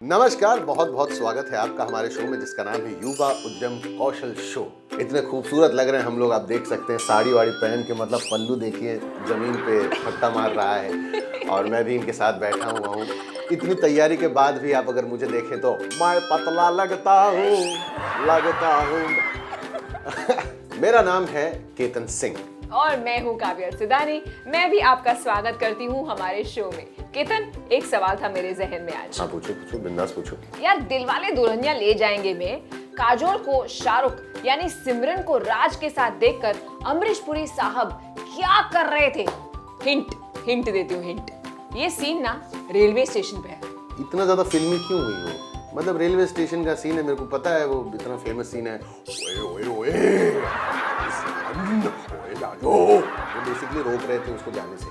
नमस्कार, बहुत बहुत स्वागत है आपका हमारे शो में जिसका नाम है युवा उद्यम कौशल शो। इतने खूबसूरत लग रहे हैं हम लोग, आप देख सकते हैं साड़ी वाड़ी पहन के, मतलब पल्लू देखिए जमीन पे फट्टा मार रहा है और मैं भी इनके साथ बैठा हुआ हूँ। इतनी तैयारी के बाद भी आप अगर मुझे देखें तो मैं पतला लगता हूँ। मेरा नाम है केतन सिंह और मैं हूँ काव्या सिदानी। मैं भी आपका स्वागत करती हूँ हमारे शो में। केतन, एक सवाल था मेरे जहन में आज। हाँ पूछो बिंदास पूछो। यार, दिलवाले दुल्हनिया ले जाएंगे में काजोल को शाहरुख यानी सिमरन को राज के साथ देखकर अमरीश पुरी साहब क्या कर रहे थे? हिंट देती हूँ हिंट। ये सीन ना रेलवे स्टेशन पे है। इतना ज्यादा फिल्मी क्यों हुई हो? मतलब रेलवे स्टेशन का सीन है, मेरे को पता है, वो इतना फेमस सीन है। ओए वो बेसिकली रोक रहे थे उसको जाने से।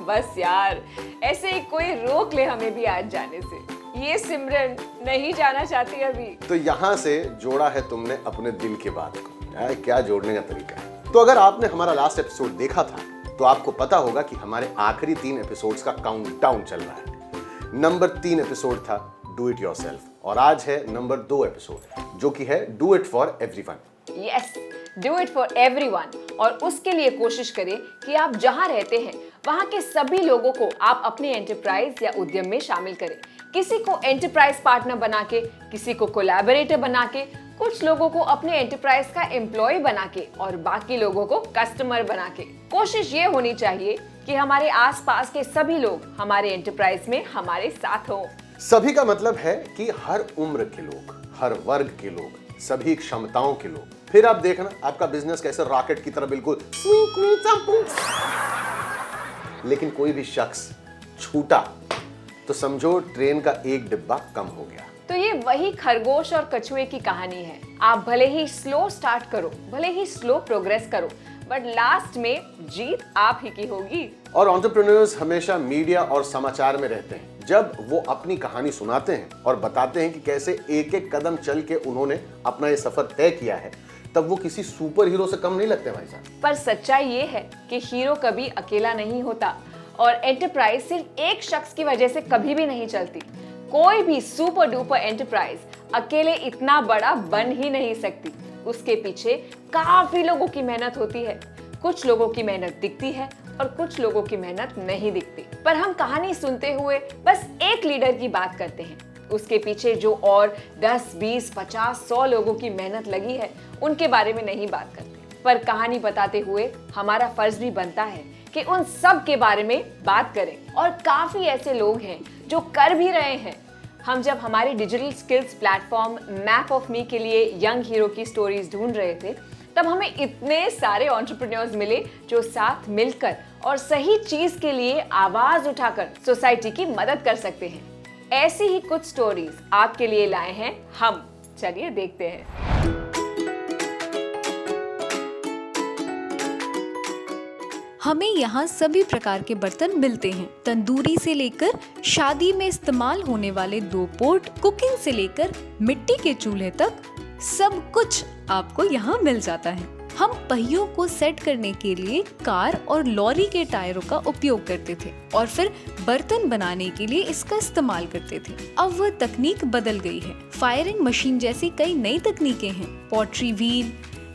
बस यार, ऐसे ही कोई रोक ले हमें भी आज जाने से। ये सिमरन नहीं जाना चाहती अभी। तो यहाँ से जोड़ा है तुमने अपने दिल की बात को। यार क्या जोड़ने का तरीका है। तो अगर आपने हमारा लास्ट एपिसोड देखा था तो आपको पता होगा कि हमारे आखिरी 3 एपिसोड्स का काउंटडाउन चल रहा है। नंबर 3 एपिसोड था डू इट योरसेल्फ और आज है नंबर 2 एपिसोड जो कि है do it for everyone. Yes, do it for everyone. और उसके लिए कोशिश करें कि आप जहां रहते हैं वहां के सभी लोगों को आप अपने एंटरप्राइज या उद्यम में शामिल करें। किसी को एंटरप्राइज पार्टनर बना के, किसी को कोलैबोरेटर बना के, कुछ लोगों को अपने एंटरप्राइज का एम्प्लॉय बना के और बाकी लोगों को कस्टमर बना के। कोशिश ये होनी चाहिए कि हमारे आसपास के सभी लोग हमारे एंटरप्राइज में हमारे साथ हो। सभी का मतलब है कि हर उम्र के लोग, हर वर्ग के लोग, सभी क्षमताओं के लोग। फिर आप देखना आपका बिजनेस कैसे रॉकेट की तरह बिल्कुल। लेकिन कोई भी शख्स छूटा तो समझो ट्रेन का एक डिब्बा कम हो गया। तो ये वही खरगोश और कछुए की कहानी है। आप भले ही स्लो स्टार्ट करो, भले ही स्लो प्रोग्रेस करो, बट लास्ट में जीत आप ही की होगी। और एंटरप्रेन्योर्स हमेशा मीडिया और समाचार में रहते हैं। जब वो अपनी कहानी सुनाते हैं और बताते हैं कि कैसे एक एक कदम चल के उन्होंने अपना ये सफर तय किया है, तब वो किसी सुपर हीरो से कम नहीं लगते भाई साहब। पर सच्चाई ये है कि हीरो कभी अकेला नहीं होता और एंटरप्राइज सिर्फ एक शख्स की वजह से कभी भी नहीं चलती। कोई भी सुपर डुपर एंटरप्राइज अकेले इतना बड़ा बन ही नहीं सकती। उसके पीछे काफी लोगों की मेहनत होती है। कुछ लोगों की मेहनत दिखती है और कुछ लोगों की मेहनत नहीं दिखती। पर हम कहानी सुनते हुए बस एक लीडर की बात करते हैं। उसके पीछे जो और 10, 20, 50, 100 लोगों की मेहनत लगी है उनके बारे में नहीं बात करते। पर कहानी बताते हुए हमारा फर्ज भी बनता है कि उन सब के बारे में बात करें। और काफी ऐसे लोग हैं जो कर भी रहे हैं। हम जब हमारे digital skills platform map of me के लिए यंग हीरो की स्टोरीज ढूंढ रहे थे, तब हमें इतने सारे एंटरप्रेन्योर्स मिले जो साथ मिलकर और सही चीज के लिए आवाज उठाकर सोसाइटी की मदद कर सकते हैं। ऐसी ही कुछ स्टोरीज आपके लिए लाए हैं हम। चलिए देखते हैं। हमें यहाँ सभी प्रकार के बर्तन मिलते हैं। तंदूरी से लेकर शादी में इस्तेमाल होने वाले 2 पोट, कुकिंग से लेकर मिट्टी के चूल्हे तक सब कुछ आपको यहाँ मिल जाता है। हम पहियों को सेट करने के लिए कार और लॉरी के टायरों का उपयोग करते थे और फिर बर्तन बनाने के लिए इसका इस्तेमाल करते थे। अब वह तकनीक बदल गई है। फायरिंग मशीन जैसी कई नई तकनीकें हैं। पॉटरी व्हील,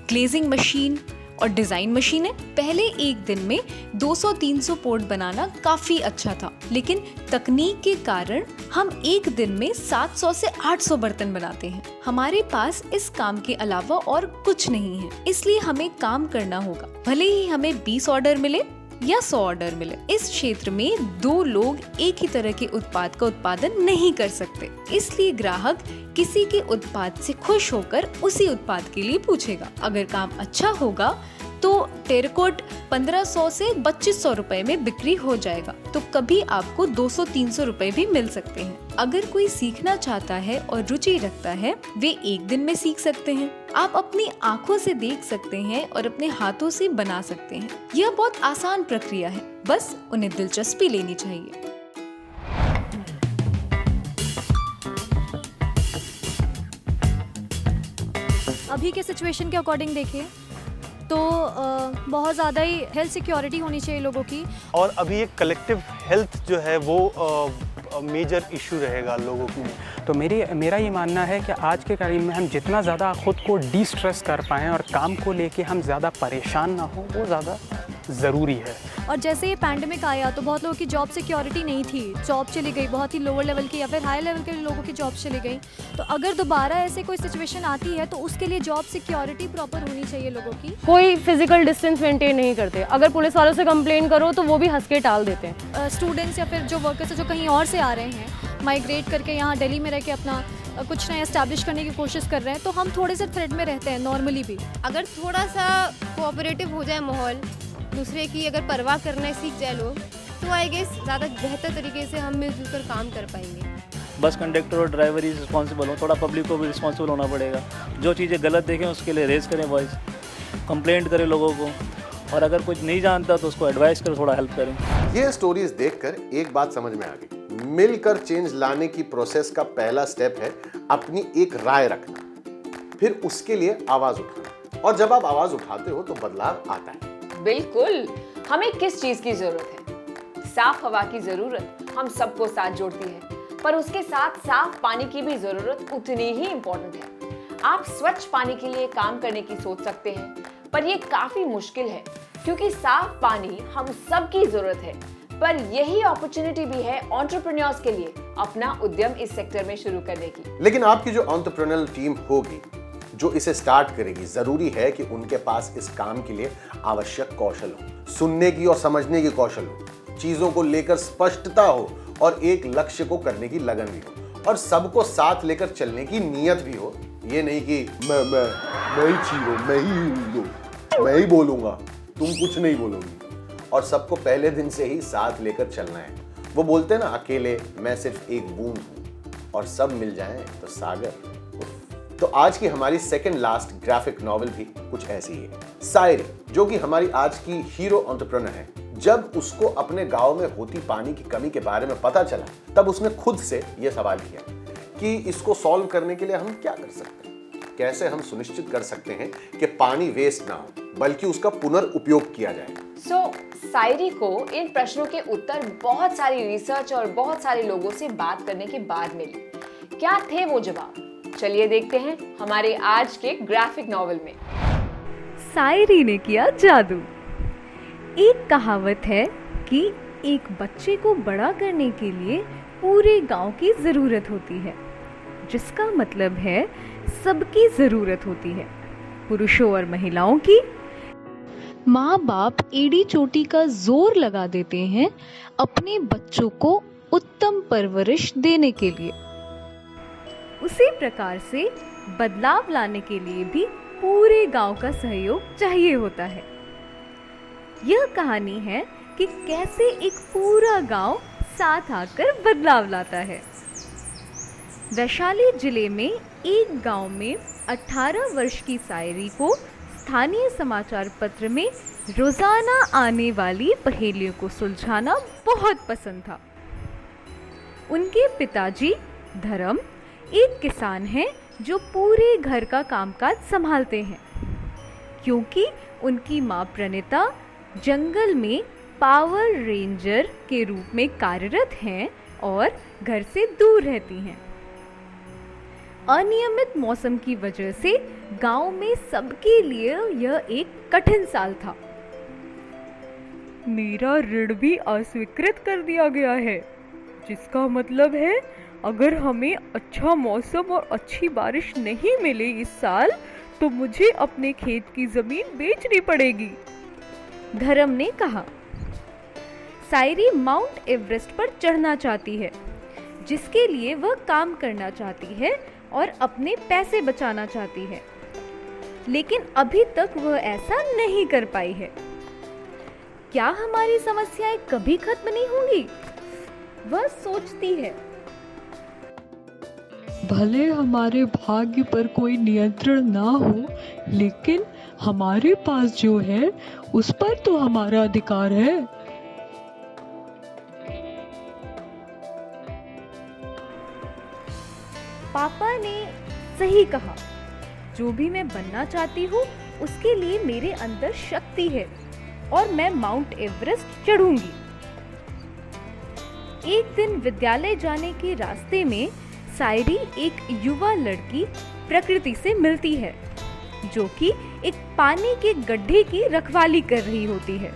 ग्लेजिंग मशीन और डिजाइन मशीनें। पहले एक दिन में 200-300 पोट बनाना काफी अच्छा था, लेकिन तकनीक के कारण हम एक दिन में 700 से 800 बर्तन बनाते हैं। हमारे पास इस काम के अलावा और कुछ नहीं है, इसलिए हमें काम करना होगा। भले ही हमें 20 ऑर्डर मिले या 100 ऑर्डर मिले। इस क्षेत्र में 2 लोग एक ही तरह के उत्पाद का उत्पादन नहीं कर सकते, इसलिए ग्राहक किसी के उत्पाद से खुश होकर उसी उत्पाद के लिए पूछेगा। अगर काम अच्छा होगा तो टेराकोट 1500 से 2500 रुपए में बिक्री हो जाएगा, तो कभी आपको 200-300 रुपए भी मिल सकते हैं। अगर कोई सीखना चाहता है और रुचि रखता है, वे एक दिन में सीख सकते हैं। आप अपनी आँखों से देख सकते हैं और अपने हाथों से बना सकते हैं। यह बहुत आसान प्रक्रिया है, बस उन्हें दिलचस्पी लेनी चाहिए। अभी के सिचुएशन के अकॉर्डिंग देखिए तो बहुत ज़्यादा ही हेल्थ सिक्योरिटी होनी चाहिए लोगों की। और अभी एक कलेक्टिव हेल्थ जो है वो मेजर इशू रहेगा लोगों के लिए। तो मेरा ये मानना है कि आज के टाइम में हम जितना ज़्यादा ख़ुद को डिस्ट्रेस कर पाएँ और काम को लेके हम ज़्यादा परेशान ना हो, वो ज़्यादा ज़रूरी है। और जैसे ये पैंडेमिक आया तो बहुत लोगों की जॉब सिक्योरिटी नहीं थी, जॉब चली गई, बहुत ही लोअर लेवल की या फिर हाई लेवल के लोगों की जॉब चली गई। तो अगर दोबारा ऐसे कोई सिचुएशन आती है तो उसके लिए जॉब सिक्योरिटी प्रॉपर होनी चाहिए लोगों की। कोई फिजिकल डिस्टेंस मेंटेन नहीं करते, अगर पुलिस वालों से कंप्लेन करो तो वो भी हंस के टाल देते हैं। स्टूडेंट्स या फिर जो वर्कर्स जो कहीं और से आ रहे हैं, माइग्रेट करके यहाँ दिल्ली में रह के अपना कुछ नया एस्टैब्लिश करने की कोशिश कर रहे हैं, तो हम थोड़े से थ्रेट में रहते हैं नॉर्मली भी। अगर थोड़ा सा कोऑपरेटिव हो जाए माहौल, दूसरे की अगर परवाह करना सीख जाए लोग, तो आई गेस ज़्यादा बेहतर तरीके से हम मिलजुल कर काम कर पाएंगे। बस कंडक्टर और ड्राइवर ही रिस्पॉन्सिबल हो, थोड़ा पब्लिक को भी रिस्पॉन्सिबल होना पड़ेगा। जो चीज़ें गलत देखें उसके लिए रेज करें वॉइस, कंप्लेंट करें लोगों को, और अगर कुछ नहीं जानता तो उसको एडवाइस कर, थोड़ा हेल्प करें। ये स्टोरीज देखकर एक बात समझ में आ गई, मिलकर चेंज लाने की प्रोसेस का पहला स्टेप है अपनी एक राय रखना, फिर उसके लिए आवाज उठाना, और जब आप आवाज उठाते हो तो बदलाव आता है। बिल्कुल। हमें किस चीज की जरूरत है? साफ हवा की जरूरत हम सबको साथ जोड़ती है, पर उसके साथ साफ पानी की भी जरूरत उतनी ही इम्पोर्टेंट है। आप स्वच्छ पानी के लिए काम करने की सोच सकते हैं, पर यह काफी मुश्किल है क्योंकि साफ पानी हम सबकी जरूरत है। पर यही अपॉर्चुनिटी भी है एंटरप्रेन्योर्स के लिए अपना उद्यम इस सेक्टर में शुरू करने की। लेकिन आपकी जो एंटरप्रेन्योरल टीम होगी जो इसे स्टार्ट करेगी, जरूरी है कि उनके पास इस काम के लिए आवश्यक कौशल हो, सुनने की और समझने की कौशल हो, चीजों को लेकर स्पष्टता हो और एक लक्ष्य को करने की लगन भी हो, और सबको साथ लेकर चलने की नीयत भी हो। ये नहीं कि मैं ही चीरो, मैं ही बोलूंगा, तुम कुछ नहीं बोलोगी, और सबको पहले दिन से ही साथ लेकर चलना है। वो बोलते हैं ना, अकेले मैं सिर्फ एक बूंद हूं, और सब मिल जाएं तो सागर। तो आज की हमारी सेकंड लास्ट ग्राफिक नॉवेल भी कुछ ऐसी ही है। सायरी, जो कि हमारी आज की हीरो एंटरप्रेन्योर है, जब उसको अपने गांव में होती पानी की कमी के बारे में पता चला, तब उसने खुद से यह सवाल किया कि इसको सॉल्व करने के लिए हम क्या कर सकते हैं, कैसे हम सुनिश्चित कर सकते हैं कि पानी वेस्ट ना हो बल्कि उसका पुनर्उपयोग किया जाए। सायरी को इन प्रश्नों के उत्तर बहुत सारी रिसर्च और बहुत सारे लोगों से बात करने के बाद मिली। क्या थे वो जवाब? चलिए देखते हैं हमारे आज के ग्राफिक नॉवेल में। सायरी ने किया जादू। एक कहावत है कि एक बच्चे को बड़ा करने के लिए पूरे गांव की जरूरत होती है, जिसका मतलब है सबकी जरूरत होती है, पुरुषों और महिलाओं की। माँ बाप एड़ी चोटी का जोर लगा देते हैं अपने बच्चों को उत्तम परवरिश देने के लिए। उसी प्रकार से बदलाव लाने के लिए भी पूरे गांव का सहयोग चाहिए होता है। यह कहानी है कि कैसे एक पूरा गांव साथ आकर बदलाव लाता है। वैशाली जिले में एक गांव में 18 वर्ष की सायरी को स्थानीय समाचार पत्र में रोजाना आने वाली पहेलियों को सुलझाना बहुत पसंद था। उनके पिताजी धर्म एक किसान हैं जो पूरे घर का कामकाज संभालते हैं, क्योंकि उनकी मां प्रणीता जंगल में पावर रेंजर के रूप में कार्यरत हैं और घर से दूर रहती हैं। अनियमित मौसम की वजह से गांव में सबके लिए यह एक कठिन साल था। मेरा ऋण भी अस्वीकृत कर दिया गया है, जिसका मतलब है अगर हमें अच्छा मौसम और अच्छी बारिश नहीं मिले इस साल तो मुझे अपने खेत की जमीन बेचनी पड़ेगी, धर्म ने कहा। सायरी माउंट एवरेस्ट पर चढ़ना चाहती है, जिसके लिए वह काम करना चाहती है और अपने पैसे बचाना चाहती है, लेकिन अभी तक वह ऐसा नहीं कर पाई है। क्या हमारी समस्याएं कभी खत्म नहीं होंगी? वह सोचती है। भले हमारे भाग्य पर कोई नियंत्रण ना हो, लेकिन हमारे पास जो है उस पर तो हमारा अधिकार है। पापा ने सही कहा, जो भी मैं बनना चाहती हूँ उसके लिए मेरे अंदर शक्ति है और मैं माउंट एवरेस्ट चढ़ूंगी। एक दिन विद्यालय जाने के रास्ते में सायरी एक युवा लड़की प्रकृति से मिलती है, जो कि एक पानी के गड्ढे की रखवाली कर रही होती है।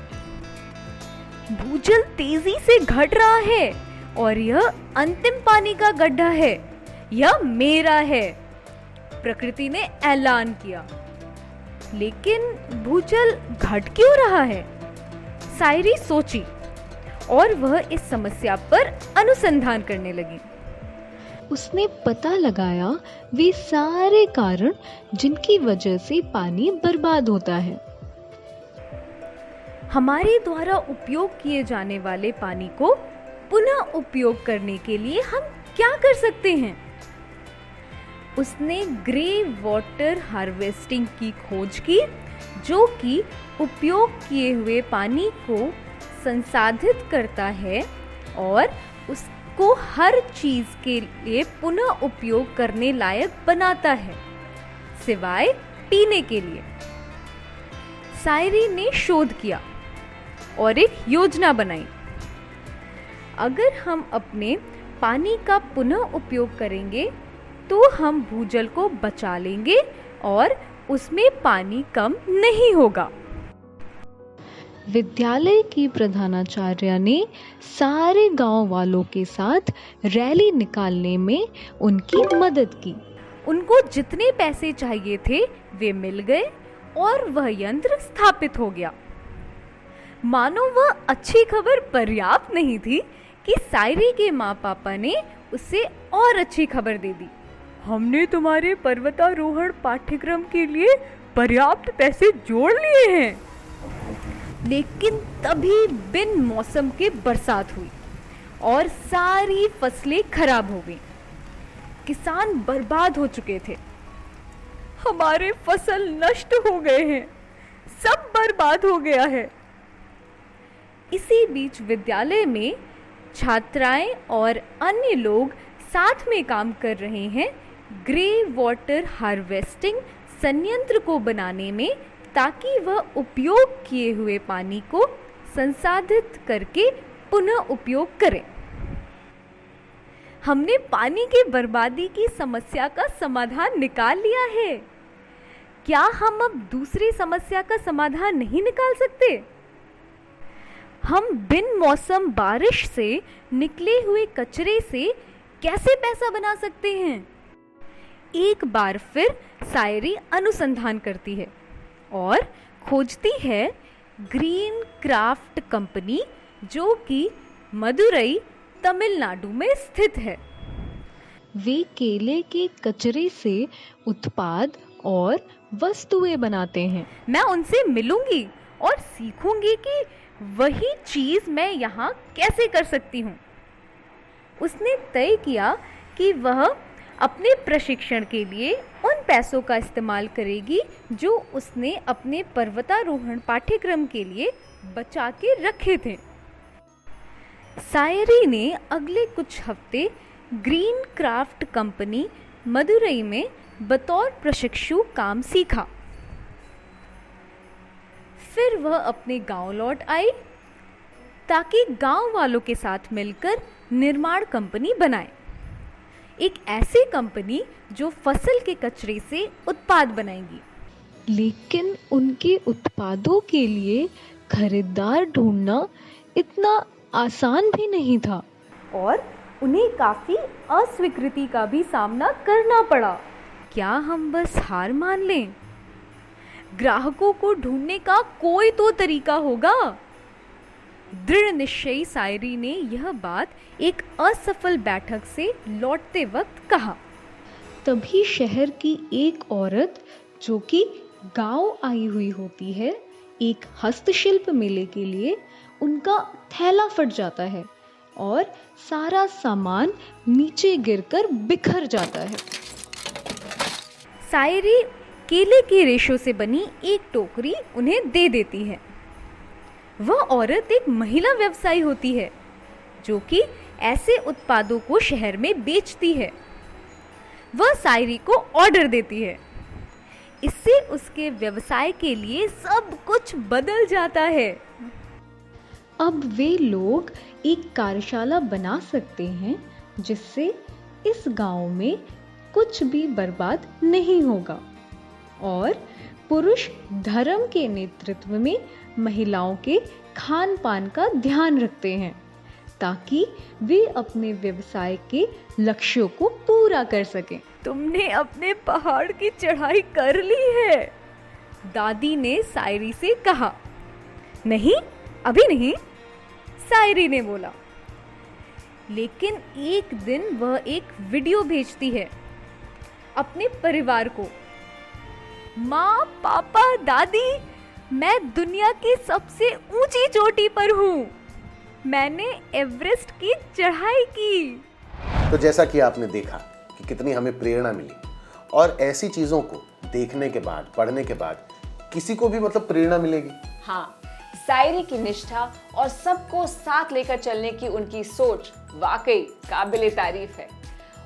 भूजल तेजी से घट रहा है और यह अंतिम पानी का गड्ढा है, यह मेरा है, प्रकृति ने ऐलान किया। लेकिन भूजल घट क्यों रहा है? सायरी सोची और वह इस समस्या पर अनुसंधान करने लगी। उसने पता लगाया वे सारे कारण जिनकी वजह से पानी बर्बाद होता है। हमारे द्वारा उपयोग किए जाने वाले पानी को पुनः उपयोग करने के लिए हम क्या कर सकते हैं? उसने ग्रे वाटर हार्वेस्टिंग की खोज की, जो कि उपयोग किए हुए पानी को संसाधित करता है और उसको हर चीज के लिए पुनः उपयोग करने लायक बनाता है, सिवाय पीने के लिए। सायरी ने शोध किया और एक योजना बनाई। अगर हम अपने पानी का पुनः उपयोग करेंगे तो हम भूजल को बचा लेंगे और उसमें पानी कम नहीं होगा। विद्यालय की प्रधानाचार्य ने सारे गांव वालों के साथ रैली निकालने में उनकी मदद की। उनको जितने पैसे चाहिए थे वे मिल गए और वह यंत्र स्थापित हो गया। मानो वह अच्छी खबर पर्याप्त नहीं थी कि सायरी के माँ पापा ने उसे और अच्छी खबर दे दी। हमने तुम्हारे पर्वतारोहण पाठ्यक्रम के लिए पर्याप्त पैसे जोड़ लिए हैं। लेकिन तभी बिन मौसम के बरसात हुई और सारी फसलें खराब हो गईं। किसान बर्बाद हो चुके थे। हमारे फसल नष्ट हो गए हैं, सब बर्बाद हो गया है। इसी बीच विद्यालय में छात्राएं और अन्य लोग साथ में काम कर रहे हैं ग्रे वाटर हार्वेस्टिंग संयंत्र को बनाने में, ताकि वह उपयोग किए हुए पानी को संसाधित करके पुनः उपयोग करें। हमने पानी की बर्बादी की समस्या का समाधान निकाल लिया है। क्या हम अब दूसरी समस्या का समाधान नहीं निकाल सकते? हम बिन मौसम बारिश से निकले हुए कचरे से कैसे पैसा बना सकते हैं? एक बार फिर सायरी अनुसंधान करती है और खोजती है ग्रीन क्राफ्ट कंपनी, जो कि मदुरई तमिलनाडु में स्थित है। वे केले के कचरे से उत्पाद और वस्तुएं बनाते हैं। मैं उनसे मिलूंगी और सीखूंगी कि वही चीज मैं यहाँ कैसे कर सकती हूँ। उसने तय किया कि वह अपने प्रशिक्षण के लिए उन पैसों का इस्तेमाल करेगी जो उसने अपने पर्वतारोहण पाठ्यक्रम के लिए बचा के रखे थे। सायरी ने अगले कुछ हफ्ते ग्रीन क्राफ्ट कंपनी मदुरई में बतौर प्रशिक्षु काम सीखा। फिर वह अपने गांव लौट आई ताकि गांव वालों के साथ मिलकर निर्माण कंपनी बनाए, एक ऐसी कंपनी जो फसल के कचरे से उत्पाद बनाएगी। लेकिन उनके उत्पादों के लिए खरीदार ढूंढना इतना आसान भी नहीं था और उन्हें काफी अस्वीकृति का भी सामना करना पड़ा। क्या हम बस हार मान लें? ग्राहकों को ढूंढने का कोई तो तरीका होगा। दृढ़ निश्चयी सायरी ने यह बात एक असफल बैठक से लौटते वक्त कहा। तभी शहर की एक औरत, जो कि गांव आई हुई होती है, एक हस्तशिल्प मेले के लिए, उनका थैला फट जाता है और सारा सामान नीचे गिरकर बिखर जाता है। सायरी केले के रेशों से बनी एक टोकरी उन्हें दे देती है। वह औरत एक महिला व्यवसायी होती है जो कि ऐसे उत्पादों को शहर में बेचती है। वह सायरी को ऑर्डर देती है। इससे उसके व्यवसाय के लिए सब कुछ बदल जाता है। अब वे लोग एक कार्यशाला बना सकते हैं जिससे इस गांव में कुछ भी बर्बाद नहीं होगा और पुरुष धर्म के नेतृत्व में महिलाओं के खान पान का ध्यान रखते हैं ताकि वे अपने व्यवसाय के लक्ष्यों को पूरा कर सकें। तुमने अपने पहाड़ की चढ़ाई कर ली है, दादी ने सायरी से कहा। नहीं, अभी नहीं, सायरी ने बोला। लेकिन एक दिन वह एक वीडियो भेजती है अपने परिवार को। माँ, पापा, दादी, मैं दुनिया की सबसे ऊंची चोटी पर हूँ, मैंने एवरेस्ट की चढ़ाई की। तो जैसा कि आपने देखा कि कितनी हमें प्रेरणा मिली और ऐसी चीजों को देखने के बाद, पढ़ने के बाद किसी को भी मतलब प्रेरणा मिलेगी। हाँ, सायरी की निष्ठा और सबको साथ लेकर चलने की उनकी सोच वाकई काबिले तारीफ है।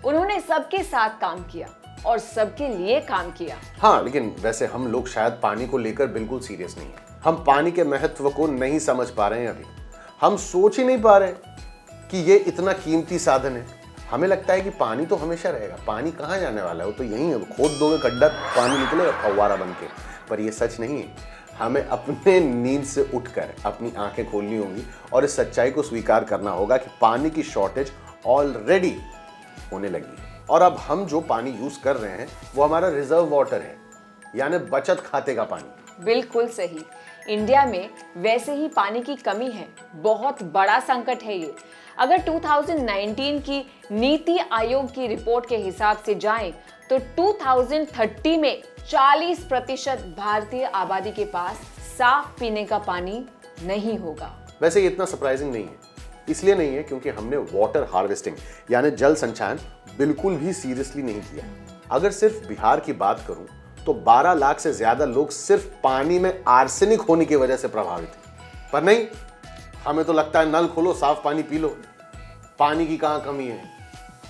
उन्होंने सबके साथ काम किया और सबके लिए काम किया। हाँ, लेकिन वैसे हम लोग शायद पानी को लेकर बिल्कुल सीरियस नहीं है। हम पानी के महत्व को नहीं समझ पा रहे हैं। अभी हम सोच ही नहीं पा रहे कि ये इतना कीमती साधन है। हमें लगता है कि पानी तो हमेशा रहेगा, पानी कहाँ जाने वाला है, वो तो यहीं है, खोद दोगे गड्ढा पानी निकलेगा फव्वारा बन के। पर ये सच नहीं है। हमें अपने नींद से उठकर अपनी आंखें खोलनी होंगी और इस सच्चाई को स्वीकार करना होगा कि पानी की शॉर्टेज ऑलरेडी होने लगी है और अब हम जो पानी यूज कर रहे हैं वो हमारा रिजर्व वाटर है, यानी बचत खाते का पानी। बिल्कुल सही। इंडिया में वैसे ही पानी की कमी है, बहुत बड़ा संकट है ये। अगर 2019 की नीति आयोग की रिपोर्ट के हिसाब से जाएं तो 2030 में 40% भारतीय आबादी के पास साफ पीने का पानी नहीं होगा। वैसे ये इतना सरप्राइजिंग नहीं है, इसलिए नहीं है क्योंकि हमने वाटर हार्वेस्टिंग यानी जल संचयन बिल्कुल भी सीरियसली नहीं किया। अगर सिर्फ बिहार की बात करूं तो 12 लाख से ज्यादा लोग सिर्फ पानी में आर्सेनिक होने की वजह से प्रभावित हैं। पर नहीं, हमें तो लगता है नल खोलो साफ पानी पी लो। पानी की कहाँ कमी है,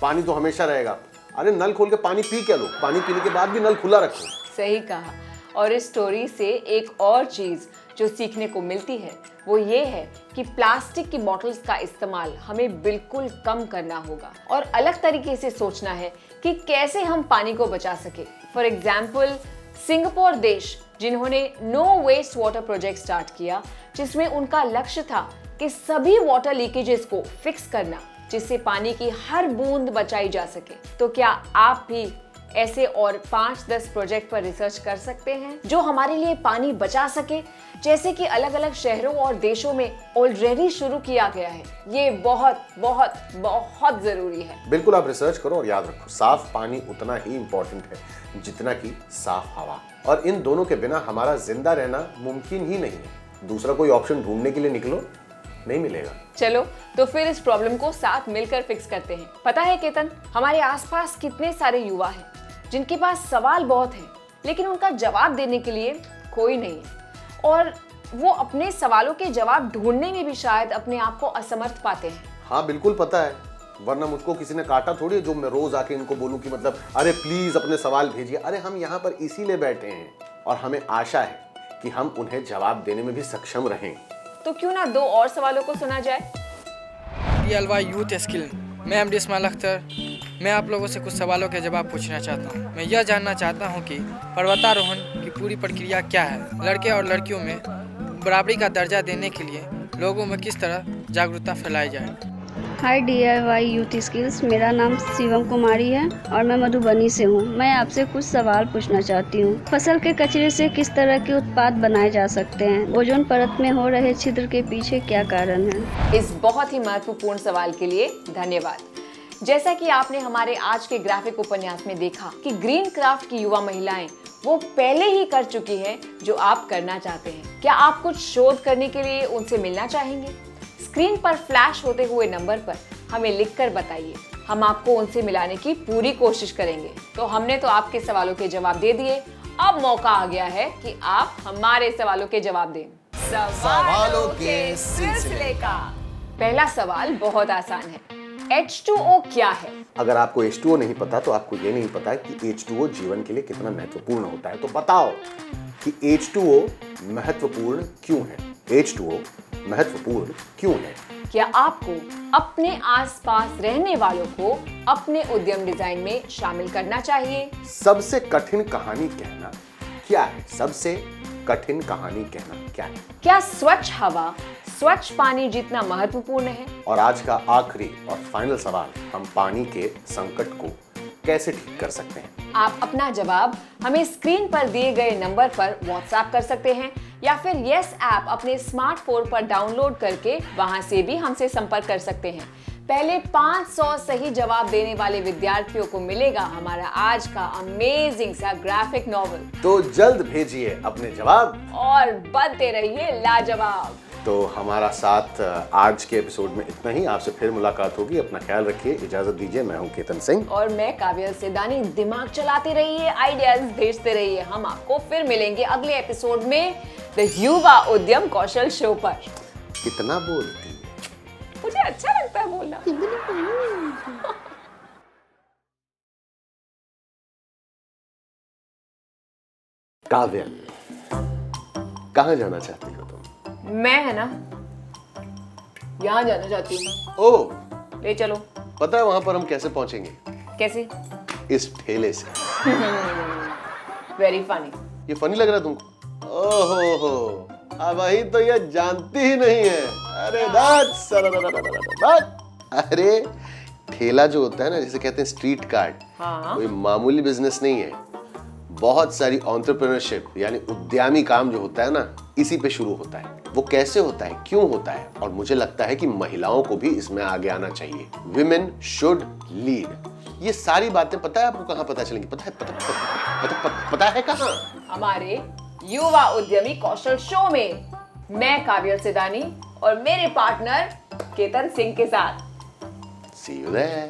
पानी तो हमेशा रहेगा। अरे नल खोल के पानी पी क्या लो, पानी पीने के बाद भी नल खुला रखो। सही कहा। और इस स्टोरी से एक और चीज जो सीखने को मिलती है वो ये है कि प्लास्टिक की बॉटल्स का इस्तेमाल हमें बिल्कुल कम करना होगा और अलग तरीके से सोचना है कि कैसे हम पानी को बचा सके। फॉर एग्जाम्पल, सिंगापुर देश जिन्होंने no waste water project start किया, जिसमें उनका लक्ष्य था कि सभी वाटर लीकेजेस को फिक्स करना जिससे पानी की हर बूंद बचाई जा सके। तो क्या आप भी ऐसे और 5-10 प्रोजेक्ट पर रिसर्च कर सकते हैं जो हमारे लिए पानी बचा सके, जैसे कि अलग अलग शहरों और देशों में ऑलरेडी शुरू किया गया है। ये बहुत बहुत बहुत जरूरी है। बिल्कुल, आप रिसर्च करो और याद रखो, साफ पानी उतना ही इम्पोर्टेंट है जितना कि साफ हवा। और इन दोनों के बिना हमारा जिंदा रहना मुमकिन ही नहीं है। दूसरा कोई ऑप्शन ढूंढने के लिए निकलो, नहीं मिलेगा। चलो तो फिर इस प्रॉब्लम को साथ मिलकर फिक्स करते हैं। पता है केतन, हमारे आसपास कितने सारे युवा हैं जिनके पास सवाल बहुत हैं, लेकिन उनका जवाब देने के लिए कोई नहीं है और वो अपने सवालों के जवाब ढूंढने में भी शायद अपने आप को असमर्थ पाते हैं। हाँ बिल्कुल पता है, वरना मुझको किसी ने काटा थोड़ी जो मैं रोज आके इनको बोलूं कि मतलब अरे प्लीज अपने सवाल भेजिए। अरे हम यहाँ पर इसीलिए बैठे हैं और हमें आशा है कि हम उन्हें जवाब देने में भी सक्षम रहें। तो क्यों ना 2 और सवालों को सुना जाए। DIY यूथ स्किल, मैं MD इस्माइल अख्तर। मैं आप लोगों से कुछ सवालों के जवाब पूछना चाहता हूँ। मैं यह जानना चाहता हूँ कि पर्वतारोहण की पूरी प्रक्रिया क्या है, लड़के और लड़कियों में बराबरी का दर्जा देने के लिए लोगों में किस तरह जागरूकता फैलाई जाए। हाय DIY यूथ स्किल्स, मेरा नाम शिवम कुमारी है और मैं मधुबनी से हूँ। मैं आपसे कुछ सवाल पूछना चाहती हूँ। फसल के कचरे से किस तरह के उत्पाद बनाए जा सकते हैं? ओजोन परत में हो रहे छिद्र के पीछे क्या कारण है? इस बहुत ही महत्वपूर्ण सवाल के लिए धन्यवाद। जैसा कि आपने हमारे आज के ग्राफिक उपन्यास में देखा कि ग्रीन क्राफ्ट की युवा महिलाएं वो पहले ही कर चुकी हैं जो आप करना चाहते हैं। क्या आप कुछ शोध करने के लिए उनसे मिलना चाहेंगे? स्क्रीन पर फ्लैश होते हुए नंबर पर हमें लिखकर बताइए, हम आपको उनसे मिलाने की पूरी कोशिश करेंगे। तो हमने तो आपके सवालों के जवाब दे दिए, अब मौका आ गया है कि आप हमारे सवालों के जवाब दें। सवालों के सिलसिले का पहला सवाल बहुत आसान है, H2O क्या है? अगर आपको H2O नहीं पता तो आपको ये नहीं पता कि H2O जीवन के लिए कितना महत्वपूर्ण होता है। तो बताओ कि H2O महत्वपूर्ण क्यों है? H2O महत्वपूर्ण क्यों है? क्या आपको अपने आसपास रहने वालों को अपने उद्यम डिजाइन में शामिल करना चाहिए? सबसे कठिन कहानी कहना क्या है? सबसे कठिन कहानी कहना क्या है? क्या स्वच्छ हवा, स्वच्छ पानी जितना महत्वपूर्ण है? और आज का आखिरी और फाइनल सवाल, हम पानी के संकट को कैसे ठीक कर सकते हैं? आप अपना जवाब हमें स्क्रीन पर दिए गए नंबर पर व्हाट्सएप कर सकते हैं या फिर यस ऐप अपने स्मार्टफोन पर डाउनलोड करके वहां से भी हमसे संपर्क कर सकते हैं। पहले 500 सही जवाब देने वाले विद्यार्थियों को मिलेगा हमारा आज का अमेजिंग सा ग्राफिक नॉवल। तो जल्द भेजिए अपने जवाब और बनते रहिए लाजवाब। तो हमारा साथ आज के एपिसोड में इतना ही। आपसे फिर मुलाकात होगी। अपना ख्याल रखिए, इजाजत दीजिए। मैं हूं केतन सिंह और मैं काव्या सेदानी। दिमाग चलाते रहिए, आइडियाज भेजते रहिए। हम आपको फिर मिलेंगे अगले एपिसोड में द युवा उद्यम कौशल शो पर। कितना बोलती है? मुझे अच्छा लगता है बोलना। काव्या, कहाँ जाना चाहती हो तुम? मैं है ना यहाँ जाना चाहती हूँ। ओह, ले चलो। पता है वहां पर हम कैसे पहुंचेंगे? कैसे? इस ठेले से। Very funny. ये फनी लग रहा है तुमको? ओहो हो, अब वही तो ये जानती ही नहीं है। अरे अरे ठेला जो होता है ना, जिसे कहते हैं स्ट्रीट कार्ट, कोई मामूली बिजनेस नहीं है। बहुत सारी एंटरप्रेन्योरशिप यानी उद्यमी काम जो होता है ना, इसी पे शुरू होता है। वो कैसे होता है, क्यों होता है, और मुझे लगता है कि महिलाओं को भी इसमें आगे आना चाहिए। Women should lead. ये सारी बातें पता है आपको कहाँ पता चलेंगी? पता है कहाँ? हमारे युवा उद्यमी कौशल शो में मैं काव्या सेदानी और मेरे पार्टनर केतन सिंह के साथ। See you there.